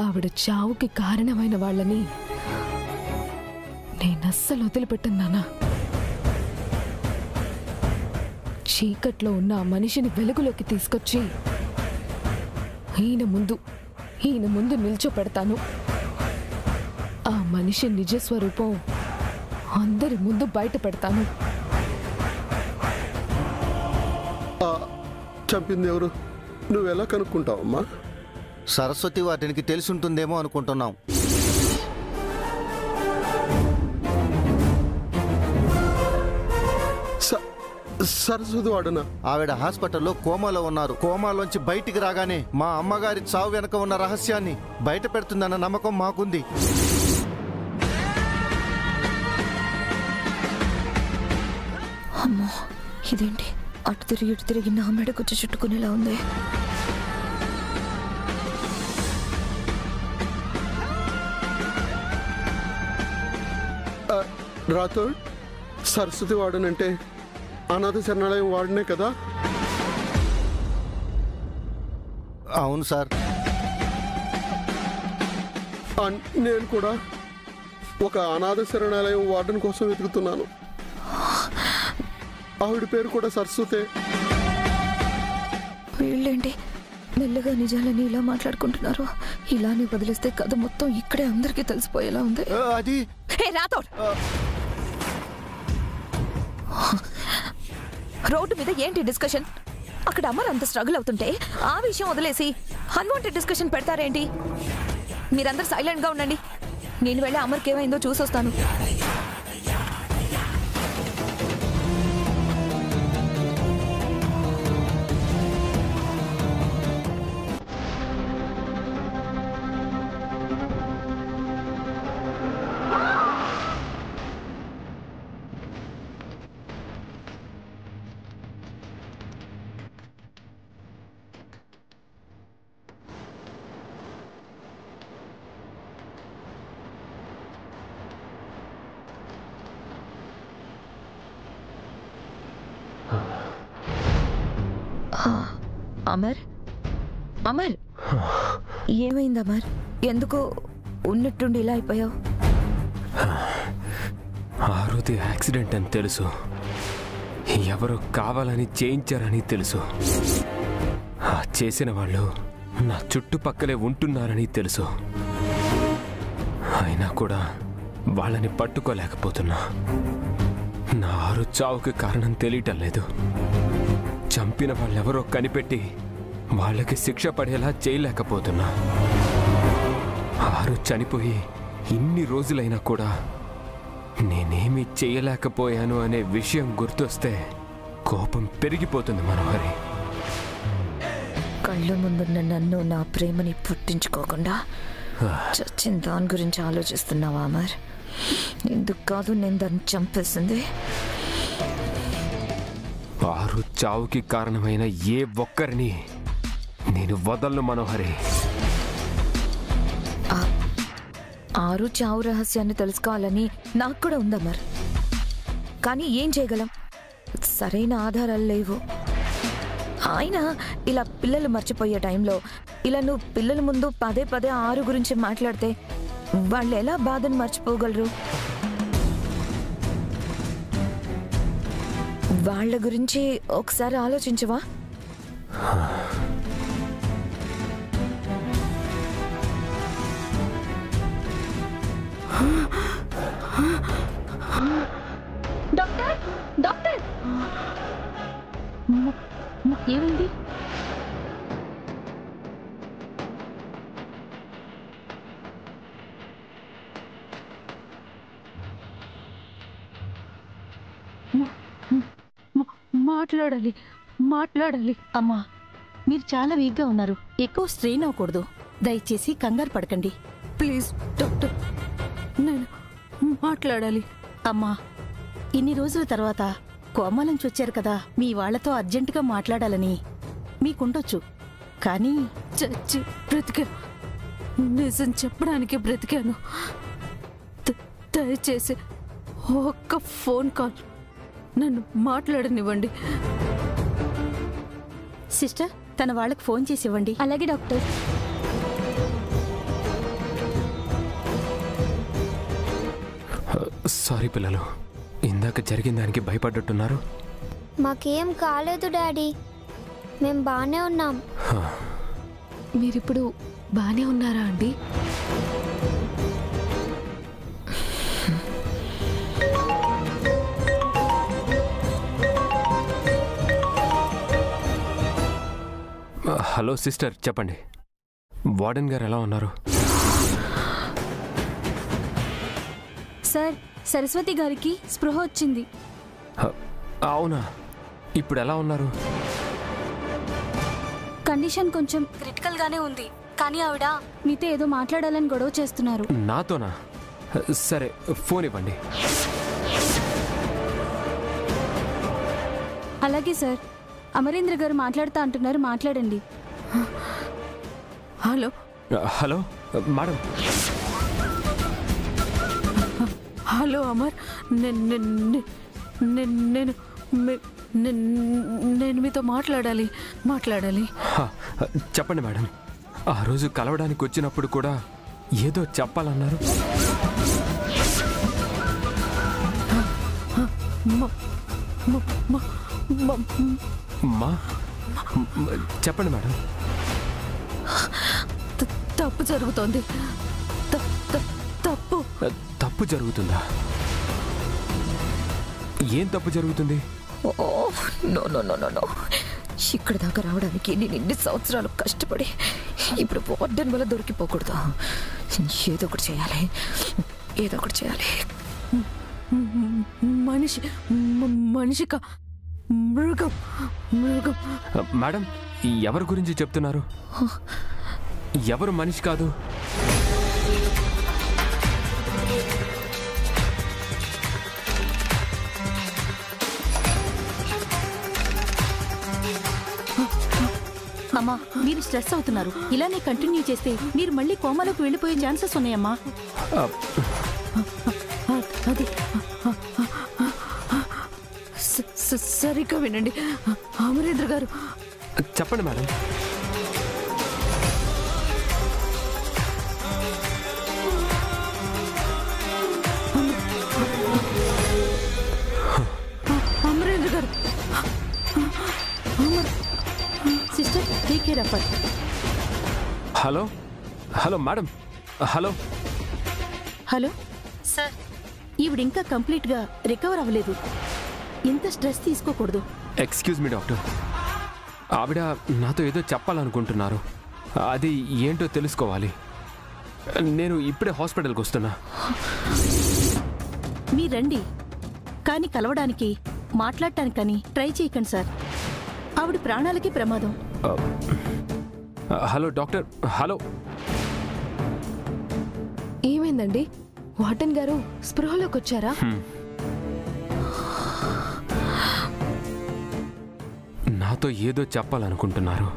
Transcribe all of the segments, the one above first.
ఆవిడ చావుకి కారణమైన వాళ్ళని నేనస్సలు వదిలిపెట్టను నాన్న. చీకట్లో ఉన్న ఆ మనిషిని వెలుగులోకి తీసుకొచ్చి ఈయన ముందు నిల్చోపెడతాను. ఆ మనిషి నిజస్వరూపం అందరి ముందు బయట పెడతాను. చంపింది ఎవరు నువ్వెలా కనుక్కుంటావమ్మా? సరస్వతి వాటికి తెలుసుంటుందేమో అనుకుంటున్నాం. సరస్వతి వాడనా? ఆవిడ హాస్పిటల్లో కోమాలో ఉన్నారు. కోమాలోంచి బయటికి రాగానే మా అమ్మగారి చావు వెనక ఉన్న రహస్యాన్ని బయట పెడుతుందన్న నమ్మకం మాకుంది. అమ్మో, ఇదేంటి అటు తిరిగి ఇటు తిరిగి నా మెడకొచ్చి చుట్టుకునేలా ఉంది. రాథోడ్, సరస్వతి వాడనంటే అనాథ శరణాలయం వాడనే కదా? అవును సార్. నేను కూడా ఒక అనాథ శరణాలయం వార్డెన్ కోసం వెతుకుతున్నాను. ఆవిడ పేరు కూడా సరస్వతే. వీళ్ళేంటి మెల్లగా నిజాలని ఇలా మాట్లాడుకుంటున్నారు? ఇలానే వదిలేస్తే కథ మొత్తం ఇక్కడే అందరికీ తెలిసిపోయేలా ఉంది. అది రాథోడ్, రోడ్డు మీద ఏంటి డిస్కషన్? అక్కడ అమర్ అంత స్ట్రగుల్ అవుతుంటే ఆ విషయం వదిలేసి అన్వాంటెడ్ డిస్కషన్ పెడతారేంటి? మీరందరూ సైలెంట్ గా ఉండండి. నేను వెళ్ళి అమర్కి ఏమైందో చూసొస్తాను. అమర్, అమర్, ఏమైంది అమర్? ఎందుకు ఉన్నట్టుండి ఇలా అయిపోయావు? ఆరుది యాక్సిడెంట్ అని తెలుసు, ఎవరు కావాలని చేయించారని తెలుసు, ఆ చేసిన వాళ్ళు నా చుట్టుపక్కలే ఉంటున్నారని తెలుసు. అయినా కూడా వాళ్ళని పట్టుకోలేకపోతున్నా. నా ఆరు చావుకి కారణం తెలియటం లేదు. చంపిన వాళ్ళెవరో కనిపెట్టి వాళ్ళకి శిక్ష పడేలా చేయలేకపోతున్నా. ఆరు చనిపోయి ఇన్ని రోజులైనా కూడా నేనేమీ చేయలేకపోయాను అనే విషయం గుర్తొస్తే కోపం పెరిగిపోతుంది మనోహరి. కళ్ళ ముందున్న నన్ను, నా ప్రేమని పుట్టించుకోకుండా చచ్చిన దాని గురించి ఆలోచిస్తున్నావా అమర్? ఎందుకు కాదు నేను దాన్ని చంపేసింది? ఆరు చావుకి కారణమైన ఏ ఒక్కరిని నేను వదలను మనోహరి. ఆరు చావు రహస్యాన్ని తెలుసుకోవాలని నాకు కూడా ఉందమర్. కానీ ఏం చేయగలం? సరైన ఆధారాలు లేవు. ఆయన ఇలా పిల్లలు మర్చిపోయే టైంలో ఇలా నువ్వు పిల్లల ముందు పదే పదే ఆరు గురించి మాట్లాడితే వాళ్ళు ఎలా బాధను మర్చిపోగలరు? వాళ్ళ గురించి ఒకసారి ఆలోచించవా? డాక్టర్, డాక్టర్, ఏమైంది? మాట్లాడాలి, మాట్లాడాలి. అమ్మా, మీరు చాలా వీక్గా ఉన్నారు. ఎక్కువ స్ట్రెయిన్ అవ్వకూడదు. దయచేసి కంగారు పడకండి. ప్లీజ్ డాక్టర్, నేను మాట్లాడాలి. అమ్మా, ఇన్ని రోజుల తర్వాత కోమా నుంచి వచ్చారు కదా, మీ వాళ్లతో అర్జెంటుగా మాట్లాడాలని మీకుండొచ్చు. కానీ చచ్చి బ్రతికా, నిజం చెప్పడానికి బ్రతికాను. దయచేసి ఒక్క ఫోన్ కాల్ నన్ను మాట్లాడనివ్వండి. సిస్టర్, తన వాళ్ళకి ఫోన్ చేసి ఇవ్వండి. అలాగే డాక్టర్. సారీ పిల్లలు, ఇందాక జరిగిన దానికి భయపడ్డట్టున్నారు. మాకేం కాలేదు డాడీ, మేము బాగానే ఉన్నాం. మీరిప్పుడు బానే ఉన్నారా అండి? హలో సిస్టర్, చెప్పండి. వార్డెన్ గారు ఎలా ఉన్నారు? సార్, సరస్వతి గారికి స్పృహ వచ్చింది. అవునా? ఇప్పుడు ఎలా ఉన్నారు? కండిషన్ కొంచెం క్రిటికల్ గానే ఉంది, కానీ ఆవిడ మీతో ఏదో మాట్లాడాలని గొడవ చేస్తున్నారు. నాతోనా? సరే, ఫోన్ ఇవ్వండి. అలాగే సార్, అమరేంద్ర గారు మాట్లాడుతా అంటున్నారు, మాట్లాడండి. Hello hello madam. Hello Amar, నేను మీతో మాట్లాడాలి. చెప్పండి మేడం. ఆ రోజు కలవడానికి వచ్చినప్పుడు కూడా ఏదో చెప్పాలన్నారు. మా చెప్పండి మేడం. తప్పు జరుగుతోంది. తప్పు జరుగుతుందా? ఏం తప్పు జరుగుతుంది? No no no no no ఇక్కడ దాకా రావడానికి నేను ఎన్ని సంవత్సరాలు కష్టపడి ఇప్పుడు వార్డెన్ వల్ల దొరికిపోకూడదు. ఏదో ఒకటి చేయాలి, ఏదో ఒకటి చేయాలి. మనిషిక మృగం. మేడం, ఎవరి గురించి చెప్తున్నారు? ఎవరు మనిషి కాదు? అమ్మా, మీరు స్ట్రెస్ అవుతున్నారు. ఇలానే కంటిన్యూ చేస్తే మీరు మళ్ళీ కోమాలోకి వెళ్ళిపోయే ఛాన్సెస్ ఉన్నాయమ్మా. అది సరిగ్గా వినండి అమరేంద్ర గారు. చెప్పండి మేడం. అమరేంద్ర గారు, sister, take care of her. Hello hello madam. Hello hello sir, ఈవిడ ఇంకా కంప్లీట్ గా రికవర్ అవ్వలేదు. ఇంత స్ట్రెస్ తీసుకోకూడదు. Excuse me doctor. ఆవిడ నాతో ఏదో చెప్పాలనుకుంటున్నారు. అది ఏంటో తెలుసుకోవాలి. నేను ఇప్పుడే హాస్పిటల్కి వస్తున్నా. మీరండి, కానీ కలవడానికి మాట్లాడటానికి కానీ ట్రై చేయకండి సార్. ఆవిడ ప్రాణాలకి ప్రమాదం. Hello doctor. హలో. ఏమైందండి? వార్డెన్ గారు స్పృహలోకి వచ్చారా? నాతో ఏదో చెప్పాలనుకుంటున్నారు,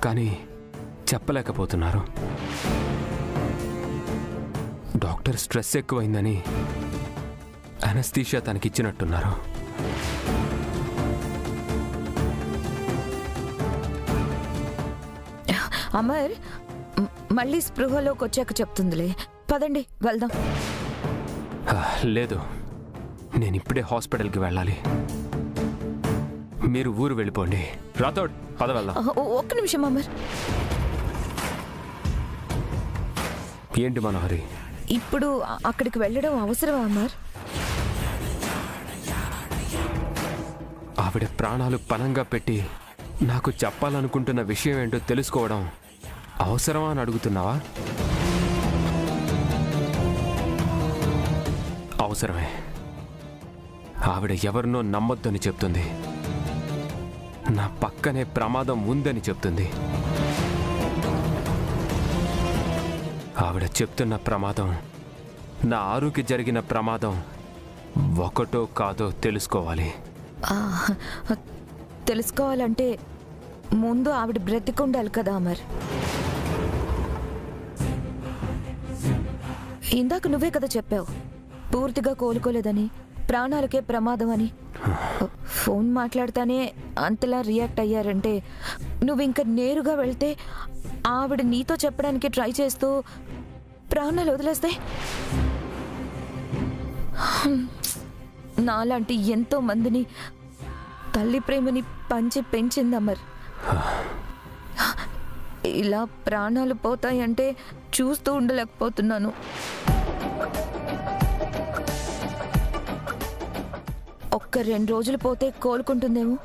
కానీ చెప్పలేకపోతున్నారు. డాక్టర్ స్ట్రెస్ ఎక్కువైందని అనస్థీషియా తనకిచ్చినట్టున్నారు. అమర్ మళ్ళీ స్పృహలోకి వచ్చాక చెప్తుందిలే. పదండి వెళ్దాం. లేదు, నేను ఇప్పుడే హాస్పిటల్కి వెళ్ళాలి. మీరు ఊరు వెళ్ళిపోండి. రాథోడ్, పద వెళ్దాం. ఒక్క నిమిషం అమర్. ఏంటి మనోహరి? ఇప్పుడు అక్కడికి వెళ్ళడం అవసరమా అమర్? ఆవిడ ప్రాణాలు పణంగా పెట్టి నాకు చెప్పాలనుకుంటున్న విషయం ఏంటో తెలుసుకోవడం అవసరమా అని అడుగుతున్నావా? అవసరమే. ఆవిడ ఎవరినో నమ్మొద్దని చెప్తుంది. నా పక్కనే ప్రమాదం ఉందని చెప్తుంది. ఆవిడ చెప్తున్న ప్రమాదం, నా ఆరుకి జరిగిన ప్రమాదం ఒకటో కాదో తెలుసుకోవాలి. తెలుసుకోవాలంటే ముందు ఆవిడ బ్రతికుండాలి కదా అమర్. ఇందాక నువ్వే కదా చెప్పావు, పూర్తిగా కోలుకోలేదని, ప్రాణాలకే ప్రమాదం అని. ఫోన్ మాట్లాడతానే అంతలా రియాక్ట్ అయ్యారంటే నువ్వు ఇంకా నేరుగా వెళ్తే ఆవిడ నీతో చెప్పడానికి ట్రై చేస్తూ ప్రాణాలు వదిలేస్తే నాలాంటి ఎంతో మందిని తల్లి ప్రేమని పంచి పెంచింది అమర్. ఇలా ప్రాణాలు పోతాయంటే చూస్తూ ఉండలేకపోతున్నాను. ఒక్క 2 రోజులు పోతే కోలుకుంటుందేమో.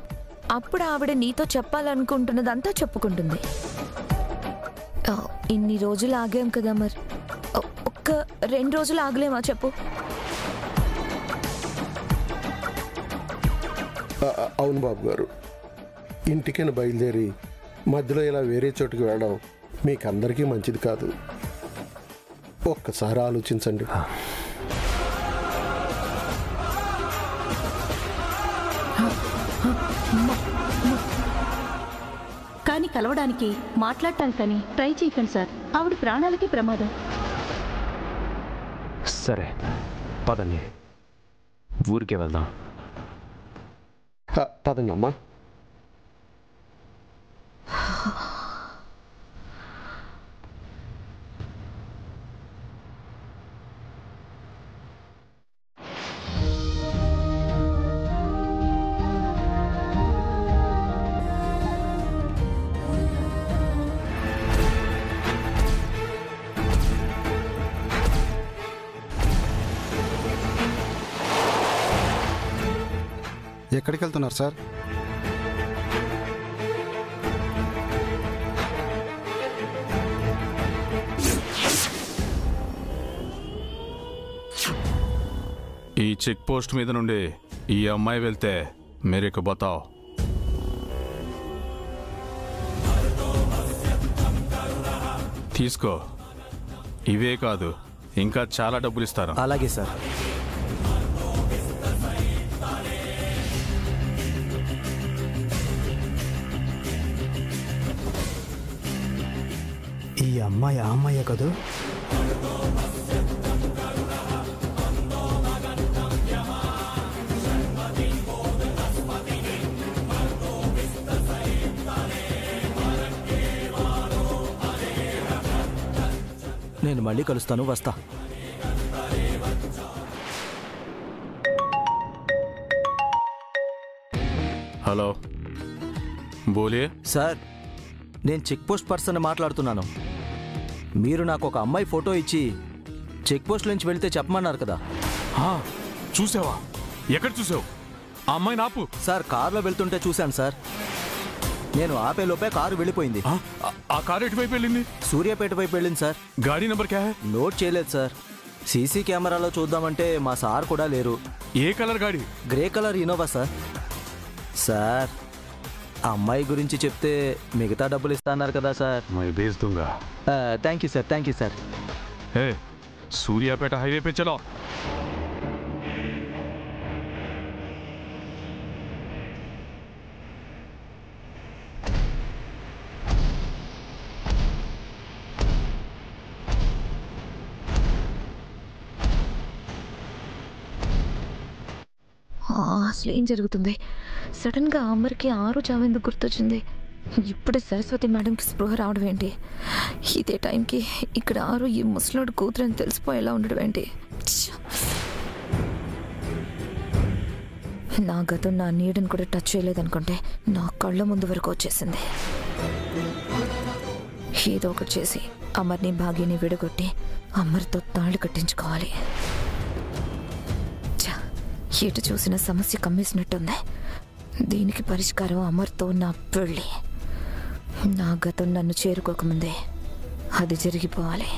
అప్పుడు ఆవిడ నీతో చెప్పాలనుకుంటున్నదంతా చెప్పుకుంటుంది. ఇన్ని రోజులు ఆగాం కదా మరి, ఒక్క 2 రోజులు ఆగలేమా చెప్పు? అవును బాబు గారు, ఇంటికైనా బయలుదేరి మధ్యలో ఇలా వేరే చోటుకి వెళ్ళడం మీకందరికీ మంచిది కాదు. ఒక్కసారి ఆలోచించండి. కానీ కలవడానికి మాట్లాడటానికి కానీ ట్రై చేయకండి సార్. ఆవిడ ప్రాణాలకి ప్రమాదం. సరే పదండి, ఊరికే వెళ్దాం. పదండి అమ్మా. ఎక్కడికి వెళ్తున్నారు సార్? ఈ చెక్ పోస్ట్ మీద నుండి ఈ అమ్మాయి వెళ్తే మేరేకు బతావ్. తీసుకో. ఇవే కాదు, ఇంకా చాలా డబ్బులు ఇస్తారు. అలాగే సార్. ఈ అమ్మాయి ఆ అమ్మాయే కదూ? నేను మళ్ళీ కలుస్తాను, వస్తా. హలో, బోలియే సార్. నేను చెక్ పోస్ట్ పర్సన్ మాట్లాడుతున్నాను. మీరు నాకు ఒక అమ్మాయి ఫోటో ఇచ్చి చెక్ పోస్ట్ నుంచి వెళ్తే చెప్పమన్నారు కదా. చూసావా? ఎక్కడ చూసావు? ఆ అమ్మాయి నాపు. సార్, కారులో వెళ్తుంటే చూశాను సార్. నేను ఆపేలోపే కారు వెళ్ళిపోయింది. ఆ కారు ఎటువైపు వెళ్ళింది? సూర్యాపేట వైపు వెళ్ళింది సార్. గాడి నంబర్ క్యా హై? నోట్ చేయలేదు సార్. సీసీ కెమెరాలో చూద్దామంటే మా సార్ కూడా లేరు. ఏ కలర్ గాడి? Grey colour Innova sir. Sir, అమ్మాయి గురించి చెప్తే మిగతా డబ్బులు ఇస్తాన్నారు కదా sir. Thank you sir, thank you sir. Suryapet highway pay చలో. అసలు ఏం జరుగుతుంది? సడన్గా అమర్కి ఆరు చావెందుకు గుర్తొచ్చింది? ఇప్పుడే సరస్వతి మేడంకి స్పృహ రావడం ఏంటి? ఇదే టైంకి ఇక్కడ ఆరు ఈ ముసలోడు కూతురని తెలిసిపోయేలా ఉండడం ఏంటి? నా గతం నా నీడని కూడా టచ్ చేయలేదనుకుంటే నా కళ్ళ ముందు వరకు వచ్చేసింది. ఏదో ఒకటి చేసి అమర్ని భాగ్యని విడగొట్టి అమర్తో తాళి కట్టించుకోవాలి. ఎటు చూసిన సమస్య కమ్మేసినట్టుంది. దీనికి పరిష్కారం అమర్తో నా పెళ్ళి. నా గతం నన్ను చేరుకోకముందే అది జరిగిపోవాలి.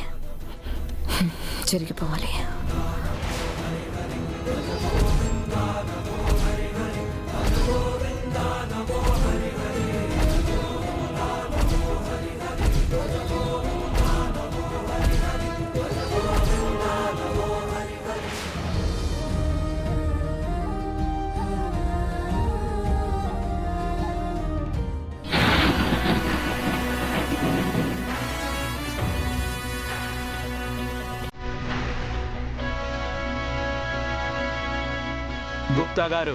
గుప్తా గారు,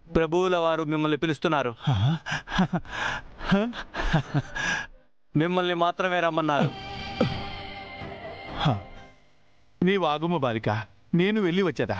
ప్రభువుల వారు మిమ్మల్ని పిలుస్తున్నారు. మిమ్మల్ని మాత్రమే రమ్మన్నారు. నీ వాగుము బాలిక, నేను వెళ్ళి వచ్చేదా?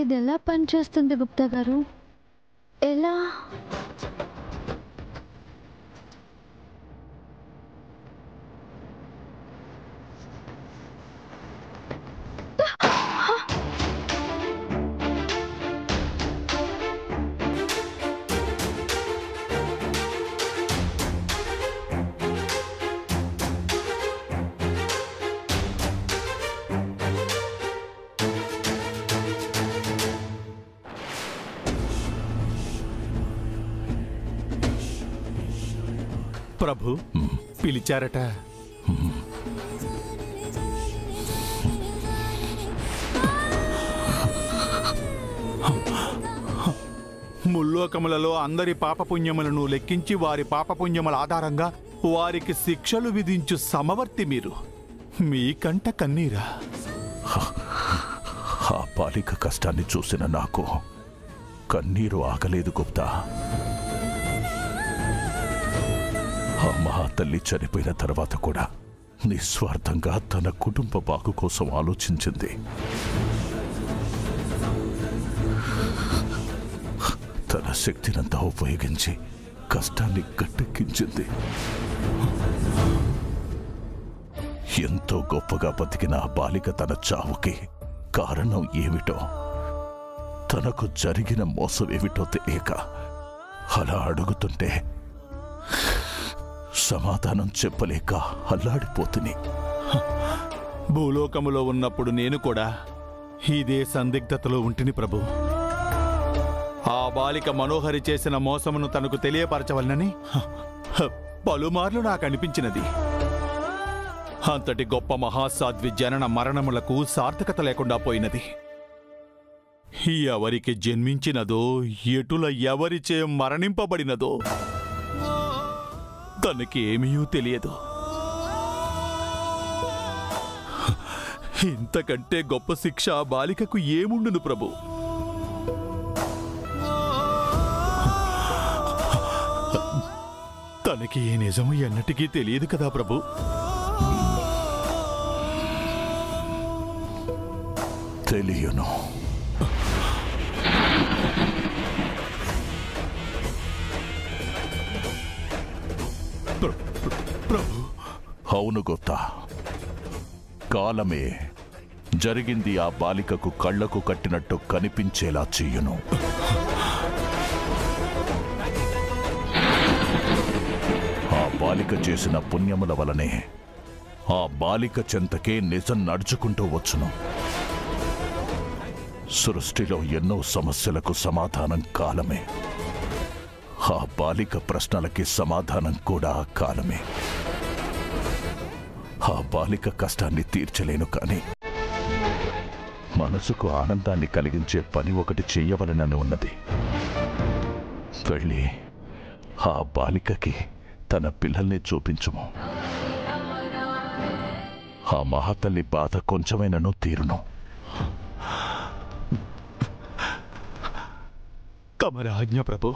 ఇది ఎలా పనిచేస్తుంది గుప్తా గారు? ఎలా? ప్రభు పిలిచారట. ముల్లోకములలో అందరి పాపపుణ్యములను లెక్కించి వారి పాపపుణ్యముల ఆధారంగా వారికి శిక్షలు విధించు సమవర్తి మీరు. మీ కంట కన్నీరా? ఆ బాలిక కష్టాన్ని చూసిన నాకు కన్నీరు ఆగలేదు గుప్తా. ఆ మహాతల్లి చనిపోయిన తర్వాత కూడా నిస్వార్థంగా తన కుటుంబ బాగు కోసం ఆలోచించింది. తన శక్తినంతా ఉపయోగించి కష్టాన్ని గట్టెక్కించింది. ఎంతో గొప్పగా బతికిన ఆ బాలిక తన చావుకి కారణం ఏమిటో, తనకు జరిగిన మోసం ఏమిటో తెలియక అలా అడుగుతుంటే సమాధానం చెప్పలేక అల్లాడిపోతుని. భూలోకములో ఉన్నప్పుడు నేను కూడా ఇదే సందిగ్ధతలో ఉంటిని ప్రభు. ఆ బాలిక మనోహరి చేసిన మోసమును తనకు తెలియపరచవలనని పలుమార్లు నాకు అనిపించినది. అంతటి గొప్ప మహాసాధ్వి జనన మరణములకు సార్థకత లేకుండా పోయినది. ఎవరికి జన్మించినదో, ఎటుల ఎవరిచే మరణింపబడినదో తనకి ఏమీ తెలియదు. ఇంతకంటే గొప్ప శిక్ష ఆ బాలికకు ఏముండును ప్రభు? తనకి ఏ నిజము ఎన్నటికీ తెలియదు కదా ప్రభు. తెలియను. అవును గుప్తా, కాలమే జరిగింది ఆ బాలికకు కళ్లకు కట్టినట్టు కనిపించేలా చెయ్యును. ఆ బాలిక చేసిన పుణ్యముల వలనే ఆ బాలిక చెంతకే నిజం నడుచుకుంటూ వచ్చును. సృష్టిలో ఎన్నో సమస్యలకు సమాధానం కాలమే. ఆ బాలిక ప్రశ్నలకి సమాధానం కూడా కాలమే. ఆ బాలిక కష్టాన్ని తీర్చలేను, కానీ మనసుకు ఆనందాన్ని కలిగించే పని ఒకటి చెయ్యవలనని ఉన్నది. వెళ్ళి ఆ బాలికకి తన పిల్లల్ని చూపించుము. ఆ మహాతల్లి బాధ కొంచెమైనను తీరును. తమరి ఆజ్ఞ ప్రభు.